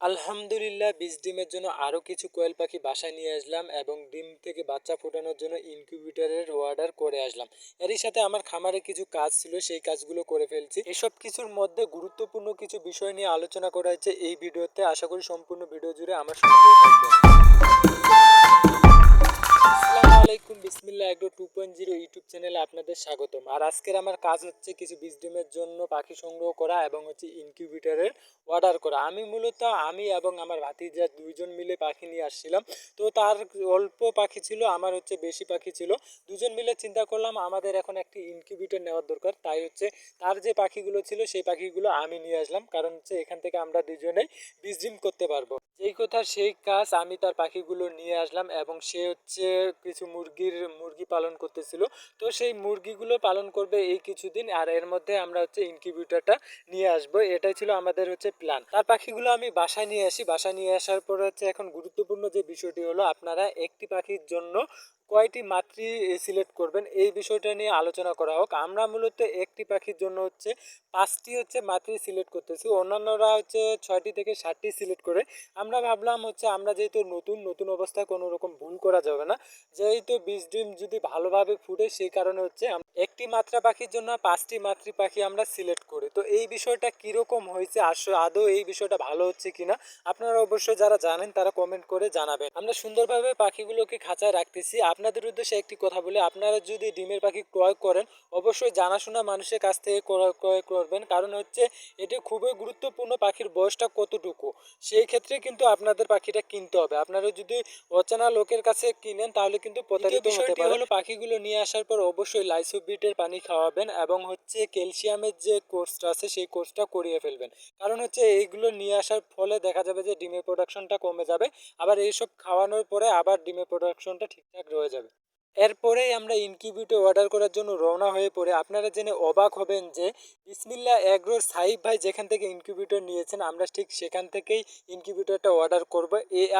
আলহামদুলিল্লাহ, বীজ ডিমের জন্য আরও কিছু কোয়েল পাখি বাসায় নিয়ে আসলাম এবং ডিম থেকে বাচ্চা ফোটানোর জন্য ইনকিউবেটরের অর্ডার করে আসলাম। এরই সাথে আমার খামারে কিছু কাজ ছিল, সেই কাজগুলো করে ফেলছি। এসব কিছুর মধ্যে গুরুত্বপূর্ণ কিছু বিষয় নিয়ে আলোচনা করা হয়েছে এই ভিডিওতে। আশা করি সম্পূর্ণ ভিডিও জুড়ে আমার সঙ্গেই থাকবেন। আসসালামু আলাইকুম, বিসমিল্লাহ এগ্রো 2.0 ইউটিউব চ্যানেলে আপনাদের স্বাগতম। আর আজকের আমার কাজ হচ্ছে কিছু বীজ ডিমের জন্য পাখি সংগ্রহ করা এবং হচ্ছে ইনকিউবেটরের অর্ডার করা। আমি এবং আমার ভাতিজা দুইজন মিলে পাখি নিয়ে আসছিলাম। তো তার অল্প পাখি ছিল, আমার হচ্ছে বেশি পাখি ছিল। দুজন মিলে চিন্তা করলাম আমাদের এখন একটি ইনকিউবেটর নেওয়ার দরকার। তাই হচ্ছে তার যে পাখিগুলো ছিল সেই পাখিগুলো আমি নিয়ে আসলাম, কারণ হচ্ছে এখান থেকে আমরা দুজনেই বীজ ডিম করতে পারবো। যেই কথা সেই কাজ, আমি তার পাখিগুলো নিয়ে আসলাম এবং সে হচ্ছে কিছু মুরগি পালন করতেছিল। তো সেই মুরগিগুলো পালন করবে এই কিছুদিন, আর এর মধ্যে আমরা হচ্ছে ইনকিউবেটরটা নিয়ে আসবো। এটাই ছিল আমাদের হচ্ছে প্ল্যান। তার পাখিগুলো আমি বাসায় নিয়ে আসি। বাসায় নিয়ে আসার পর হচ্ছে এখন গুরুত্বপূর্ণ যে বিষয়টি হলো, আপনারা একটি পাখির জন্য কয়টি মাতৃ সিলেক্ট করবেন এই বিষয়টা নিয়ে আলোচনা করা হোক। আমরা মূলত একটি পাখির জন্য হচ্ছে 5টি হচ্ছে মাতৃ সিলেক্ট করতেছি, অন্যান্যরা হচ্ছে 6টি থেকে 7টি সিলেক্ট করে। আমরা ভাবলাম হচ্ছে আমরা যেহেতু নতুন নতুন অবস্থায় কোনো রকম ভুল করা যাবে না, যেহেতু বীজ ডিম যদি ভালোভাবে ফুটে, সেই কারণে হচ্ছে একটি মাত্রা পাখির জন্য 5টি মাতৃ পাখি আমরা সিলেক্ট করি। তো এই বিষয়টা কীরকম হয়েছে, আসলে আদৌ এই বিষয়টা ভালো হচ্ছে কিনা আপনারা অবশ্যই যারা জানেন তারা কমেন্ট করে জানাবেন। আমরা সুন্দরভাবে পাখিগুলোকে খাঁচায় রাখতেছি। আপনাদের উদ্দেশ্যে একটি কথা বলি, আপনারা যদি ডিমের পাখি ক্রয় করেন অবশ্যই জানাশোনা মানুষের কাছ থেকে ক্রয় করবেন, কারণ হচ্ছে এটি খুবই গুরুত্বপূর্ণ পাখির বয়সটা কতটুকু, সেই ক্ষেত্রে কিন্তু আপনাদের পাখিটা কিনতে হবে। আপনারা যদি অচেনা লোকের কাছে কিনেন তাহলে কিন্তু প্রতারিত হতে পারে। হলো পাখিগুলো নিয়ে আসার পর অবশ্যই লাইসোবিটের পানি খাওয়াবেন এবং হচ্ছে ক্যালসিয়ামের যে কোর্সটা আছে সেই কোর্সটা করিয়ে ফেলবেন, কারণ হচ্ছে এইগুলো নিয়ে আসার ফলে দেখা যাবে যে ডিমের প্রোডাকশনটা কমে যাবে। আবার এইসব খাওয়ানোর পরে আবার ডিমের প্রোডাকশনটা ঠিকঠাক রয়ে যাবে। এরপরেই আমরা ইনকিউবেটর অর্ডার করার জন্য রওনা হয়ে পড়ে। আপনারা জেনে অবাক হবেন যে বিসমিল্লাহ এগ্রোর সাহিব ভাই যেখান থেকে ইনকিউবেটর নিয়েছেন, আমরা ঠিক সেখান থেকেই ইনকিউবেটরটা অর্ডার করব।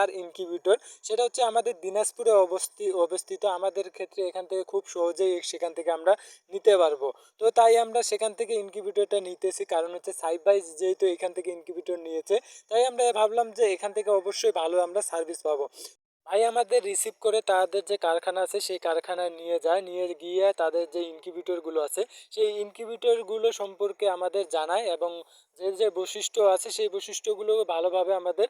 আর ইনকিউবেটর সেটা হচ্ছে আমাদের দিনাজপুরে অবস্থিত। আমাদের ক্ষেত্রে এখান থেকে খুব সহজেই সেখান থেকে আমরা নিতে পারবো। তো তাই আমরা সেখান থেকে ইনকিউবেটরটা নিতেছি, কারণ হচ্ছে সাহিব ভাই যেহেতু এখান থেকে ইনকিউবেটর নিয়েছে, তাই আমরা ভাবলাম যে এখান থেকে অবশ্যই ভালো আমরা সার্ভিস পাবো। ভাই আমাদের রিসিভ করে তাদের যে কারখানা আছে সেই কারখানায় নিয়ে যায়, নিয়ে গিয়ে তাদের যে ইনকিউবেটরগুলো আছে সেই ইনকিউবেটরগুলো সম্পর্কে আমাদের জানায় এবং যে যে বৈশিষ্ট্য আছে সেই বৈশিষ্ট্যগুলো ভালোভাবে আমাদের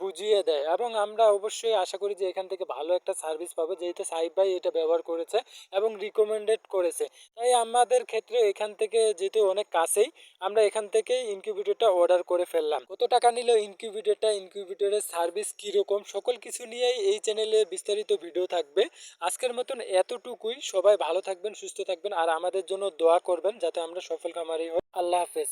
বুঝিয়ে দেয়। এবং আমরা অবশ্যই আশা করি যে এখান থেকে ভালো একটা সার্ভিস পাবো, যেহেতু সাহিব ভাই এটা ব্যবহার করেছে এবং রিকমেন্ডেড করেছে। তাই আমাদের ক্ষেত্রে এখান থেকে যেহেতু অনেক কাছেই, আমরা এখান থেকে ইনকিউবেটরটা অর্ডার করে ফেললাম। কত টাকা নিল ইনকিউবেটরটা, ইনকিউবেটরের সার্ভিস কীরকম, সকল কিছু নিয়েই এই চ্যানেলে বিস্তারিত ভিডিও থাকবে। আজকের মতন এতটুকুই। সবাই ভালো থাকবেন, সুস্থ থাকবেন আর আমাদের জন্য দোয়া করবেন যাতে আমরা সফল খামারি হই। আল্লাহ হাফেজ।